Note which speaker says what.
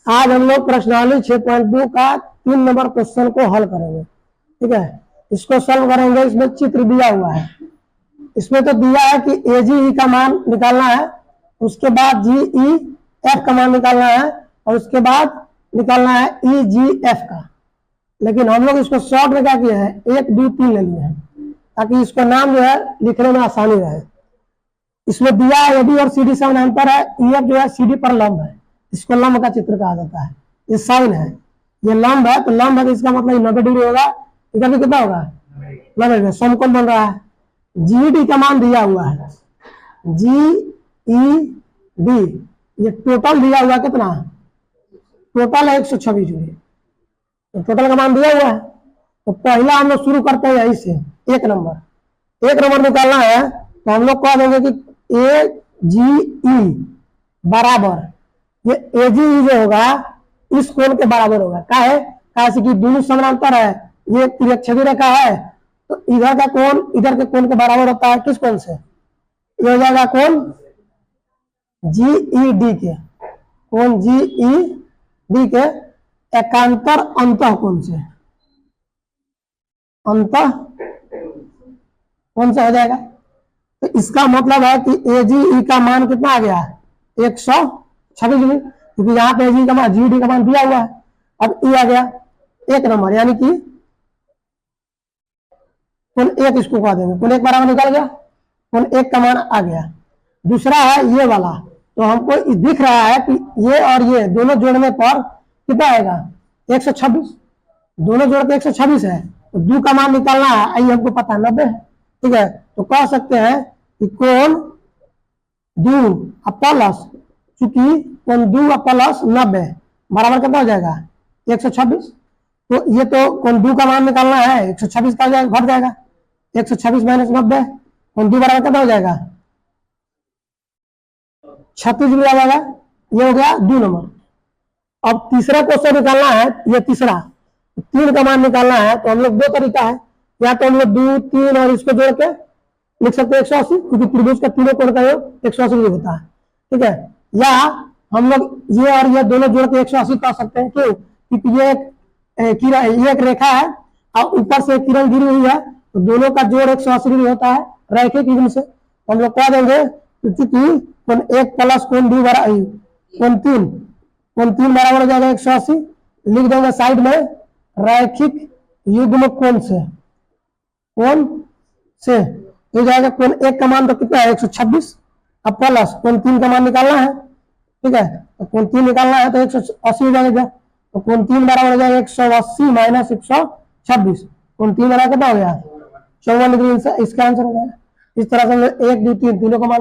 Speaker 1: आज हम लोग प्रश्नावली 6.2 का 3 नंबर क्वेश्चन को हल करेंगे। ठीक है, इसको सॉल्व करेंगे। इसमें चित्र दिया हुआ है, इसमें तो दिया है कि ए जी ई का मान निकालना है, उसके बाद जी ई एफ का मान निकालना है, और उसके बाद निकालना है ई जी एफ का। लेकिन हम लोग इसको शॉर्ट में क्या किए हैं, 1 2 3 ले लिए हैं, ताकि इसको नाम जो है लिखने में आसानी रहे। इसमें दिया है एडी और सीडी समानांतर है, ई एफ जो है सीडी पर लंब है, इसको लंब का चित्र कहा जाता है। ये साइन है, ये लंब है, तो लंब है तो इसका मतलब 90 डिग्री होगा। इधर भी कितना होगा, 90 डिग्री। समकोण बन रहा है। जी डी का मान दिया हुआ है, जी ई डी, ये टोटल दिया हुआ कितना, टोटल है 126 डिग्री, तो टोटल का मान दिया हुआ है। तो पहला हम लोग शुरू करते हैं यहीं से, 1 नंबर निकालना है। तो हम लोग कह देंगे कि ए जी ई बराबर, ये ए जी ई जो होगा इस कोण के बराबर होगा। क्या है, कैसे कि दोनों समानांतर है, ये तिरछेदी रेखा है, तो इधर का कोण इधर के कोण के बराबर होता है। किस कोण से, ये हो जाएगा कोण जी ई डी के, कोण जी ई डी के एकांतर अंतः कोण से, अंतः कोण से हो जाएगा। तो इसका मतलब है कि ए जी ई का मान कितना आ गया, 126 डिग्री, क्योंकि यहाँ पे जी का मान, जी डी का मान दिया हुआ है। अब ई आ गया 1 नंबर, यानी कि कोण 1 इसको कह देंगे, कोण 1 बराबर निकल गया, कोण 1 का मान आ गया। दूसरा है ये वाला, तो हमको दिख रहा है कि ये और ये दोनों जोड़ने पर कितना आएगा, 126, दोनों जोड़ के 126 है। तो 2 का मान निकालना है, आइए हमको पता है 90 है। ठीक है, तो कह सकते हैं कि कोण 2 प्लस, चूंकि कोण 2 प्लस 90 बराबर कितना हो जाएगा, 126। तो ये तो कोण 2 का मान निकालना है, 126 का घट जाएगा, 126 माइनस 90, कोण 2 बराबर कितना हो जाएगा, 36 डिग्री आ जाएगा। ये हो गया 2 नंबर। अब तीसरा क्वेश्चन निकालना है, ये तीसरा 3 का मान निकालना है। तो हम लोग 2 तरीका है, या तो हम लोग 2 3 और इसको जोड़ के लिख सकते हैं 180, क्योंकि त्रिभुज का तीनों कोण का योग 180 डिग्री होता है। ठीक है, या हम लोग ये और ये दोनों जोड़ के 180 कर सकते हैं। क्यों, क्योंकि ये एक रेखा है और ऊपर से किरण गिरी हुई है, तो दोनों का जोड़ 180 डिग्री होता है रैखिक युग्म से। हम लोग कह देंगे क्योंकि कोण 1 प्लस कोण 2 बराबर, कोण 3 बराबर हो जाएगा 180। लिख देंगे साइड में रैखिक युग्म कोण से, कोण से हो जाएगा कोण 1 का मान तो कितना है 126, अब प्लस कोण 3 का मान निकालना है। ठीक है, तो कोण 3 निकालना है तो 180 हो जाएगा, तो कोण 3 बराबर हो जाएगा 180 माइनस 126, कोण 3 बराबर कितना हो गया 54 डिग्री। इसका आंसर हो जाएगा। इस तरह से 1 2 3 तीनों का मान